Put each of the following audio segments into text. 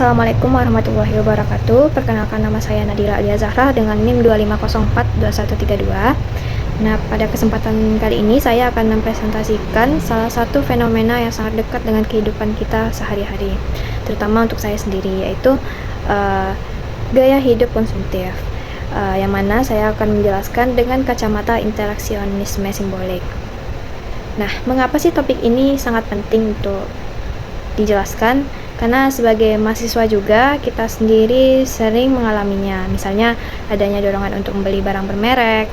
Assalamualaikum warahmatullahi wabarakatuh. Perkenalkan, nama saya Nadira Alia Zahra dengan NIM 25042132. Nah, pada kesempatan kali ini saya akan mempresentasikan salah satu fenomena yang sangat dekat dengan kehidupan kita sehari-hari, terutama untuk saya sendiri, yaitu gaya hidup konsumtif, yang mana saya akan menjelaskan dengan kacamata interaksionisme simbolik. Nah, mengapa sih topik ini sangat penting untuk dijelaskan? Karena sebagai mahasiswa juga kita sendiri sering mengalaminya. Misalnya adanya dorongan untuk membeli barang bermerek,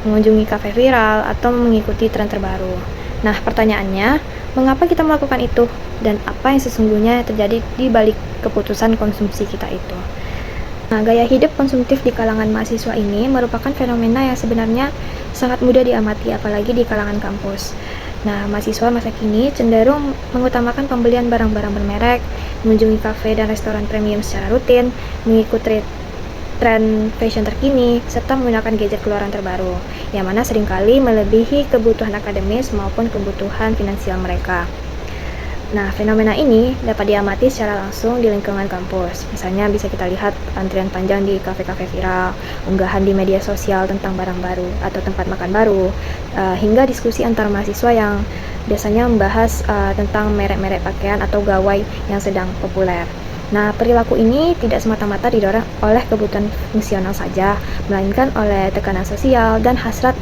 mengunjungi kafe viral, atau mengikuti tren terbaru. Nah, pertanyaannya, mengapa kita melakukan itu? Dan apa yang sesungguhnya terjadi di balik keputusan konsumsi kita itu? Nah, gaya hidup konsumtif di kalangan mahasiswa ini merupakan fenomena yang sebenarnya sangat mudah diamati, apalagi di kalangan kampus. Nah, mahasiswa masa kini cenderung mengutamakan pembelian barang-barang bermerek, mengunjungi kafe dan restoran premium secara rutin, mengikuti tren fashion terkini, serta menggunakan gadget keluaran terbaru, yang mana seringkali melebihi kebutuhan akademis maupun kebutuhan finansial mereka. Nah, fenomena ini dapat diamati secara langsung di lingkungan kampus. Misalnya bisa kita lihat antrian panjang di kafe-kafe viral, unggahan di media sosial tentang barang baru atau tempat makan baru, hingga diskusi antar mahasiswa yang biasanya membahas tentang merek-merek pakaian atau gawai yang sedang populer. Nah, perilaku ini tidak semata-mata didorong oleh kebutuhan fungsional saja, melainkan oleh tekanan sosial dan hasrat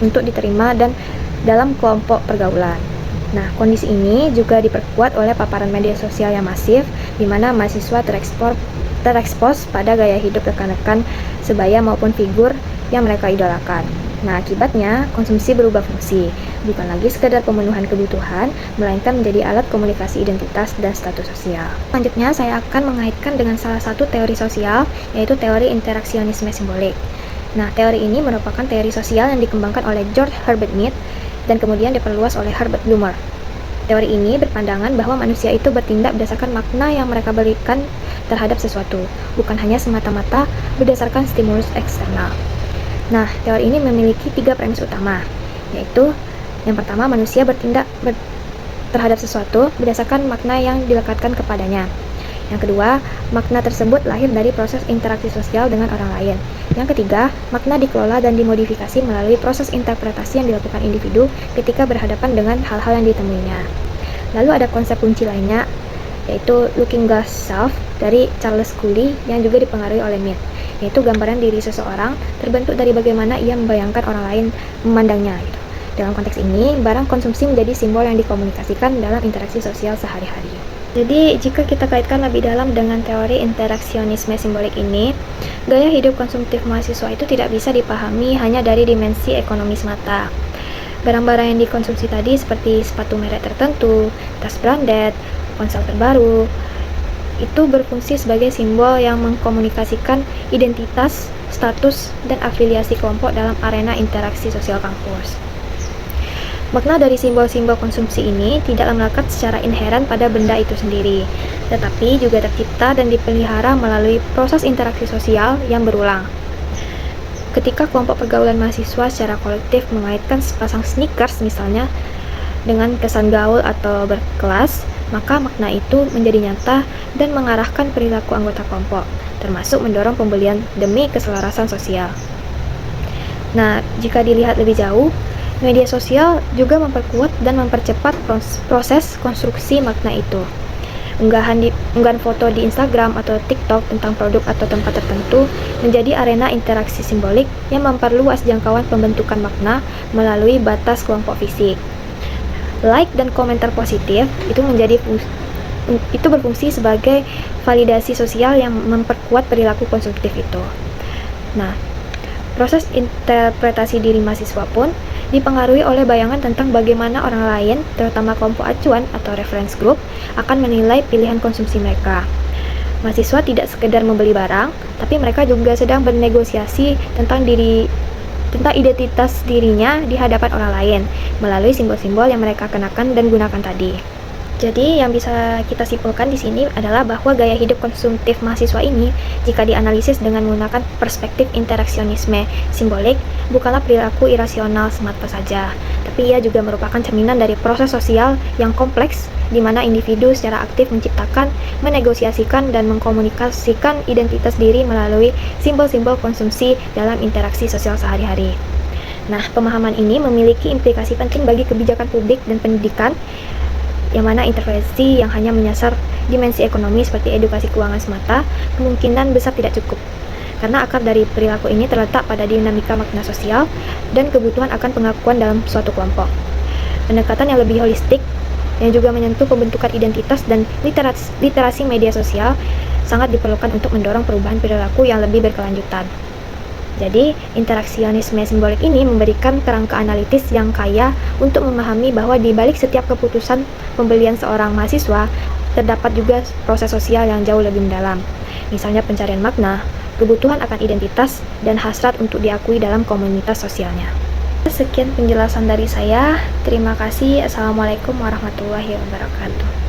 untuk diterima dan dalam kelompok pergaulan. Nah, kondisi ini juga diperkuat oleh paparan media sosial yang masif, di mana mahasiswa terekspos pada gaya hidup rekan-rekan sebaya maupun figur yang mereka idolakan. Nah, akibatnya konsumsi berubah fungsi, bukan lagi sekedar pemenuhan kebutuhan, melainkan menjadi alat komunikasi identitas dan status sosial. Selanjutnya, saya akan mengaitkan dengan salah satu teori sosial, yaitu teori interaksionisme simbolik. Nah, teori ini merupakan teori sosial yang dikembangkan oleh George Herbert Mead dan kemudian diperluas oleh Herbert Blumer. Teori ini berpandangan bahwa manusia itu bertindak berdasarkan makna yang mereka berikan terhadap sesuatu, bukan hanya semata-mata berdasarkan stimulus eksternal. Nah, teori ini memiliki 3 premis utama, yaitu yang pertama, manusia bertindak terhadap sesuatu berdasarkan makna yang dilekatkan kepadanya. Yang kedua, makna tersebut lahir dari proses interaksi sosial dengan orang lain. Yang ketiga, makna dikelola dan dimodifikasi melalui proses interpretasi yang dilakukan individu ketika berhadapan dengan hal-hal yang ditemuinya. Lalu ada konsep kunci lainnya, yaitu looking glass self dari Charles Cooley yang juga dipengaruhi oleh Mead, yaitu gambaran diri seseorang terbentuk dari bagaimana ia membayangkan orang lain memandangnya. Dalam konteks ini, barang konsumsi menjadi simbol yang dikomunikasikan dalam interaksi sosial sehari-hari. Jadi, jika kita kaitkan lebih dalam dengan teori interaksionisme simbolik ini, gaya hidup konsumtif mahasiswa itu tidak bisa dipahami hanya dari dimensi ekonomi semata. Barang-barang yang dikonsumsi tadi seperti sepatu merek tertentu, tas branded, ponsel terbaru, itu berfungsi sebagai simbol yang mengkomunikasikan identitas, status, dan afiliasi kelompok dalam arena interaksi sosial kampus. Makna dari simbol-simbol konsumsi ini tidaklah melekat secara inheren pada benda itu sendiri, tetapi juga tercipta dan dipelihara melalui proses interaksi sosial yang berulang. Ketika kelompok pergaulan mahasiswa secara kolektif mengaitkan sepasang sneakers misalnya dengan kesan gaul atau berkelas, maka makna itu menjadi nyata dan mengarahkan perilaku anggota kelompok, termasuk mendorong pembelian demi keselarasan sosial. Nah, jika dilihat lebih jauh, media sosial juga memperkuat dan mempercepat proses konstruksi makna itu. Unggahan foto di Instagram atau TikTok tentang produk atau tempat tertentu menjadi arena interaksi simbolik yang memperluas jangkauan pembentukan makna melalui batas kelompok fisik. Like dan komentar positif itu berfungsi sebagai validasi sosial yang memperkuat perilaku konsumtif itu. Nah, proses interpretasi diri mahasiswa pun dipengaruhi oleh bayangan tentang bagaimana orang lain, terutama kelompok acuan atau reference group, akan menilai pilihan konsumsi mereka. Mahasiswa tidak sekedar membeli barang, tapi mereka juga sedang bernegosiasi tentang identitas dirinya di hadapan orang lain, melalui simbol-simbol yang mereka kenakan dan gunakan tadi. Jadi yang bisa kita simpulkan di sini adalah bahwa gaya hidup konsumtif mahasiswa ini, jika dianalisis dengan menggunakan perspektif interaksionisme simbolik, bukanlah perilaku irasional semata saja, tapi ia juga merupakan cerminan dari proses sosial yang kompleks, di mana individu secara aktif menciptakan, menegosiasikan, dan mengkomunikasikan identitas diri melalui simbol-simbol konsumsi dalam interaksi sosial sehari-hari. Nah, pemahaman ini memiliki implikasi penting bagi kebijakan publik dan pendidikan, yang mana intervensi yang hanya menyasar dimensi ekonomi seperti edukasi keuangan semata kemungkinan besar tidak cukup, karena akar dari perilaku ini terletak pada dinamika makna sosial dan kebutuhan akan pengakuan dalam suatu kelompok. Pendekatan yang lebih holistik yang juga menyentuh pembentukan identitas dan literasi media sosial sangat diperlukan untuk mendorong perubahan perilaku yang lebih berkelanjutan. Jadi, interaksionisme simbolik ini memberikan kerangka analitis yang kaya untuk memahami bahwa di balik setiap keputusan pembelian seorang mahasiswa, terdapat juga proses sosial yang jauh lebih mendalam. Misalnya pencarian makna, kebutuhan akan identitas, dan hasrat untuk diakui dalam komunitas sosialnya. Sekian penjelasan dari saya. Terima kasih. Assalamualaikum warahmatullahi wabarakatuh.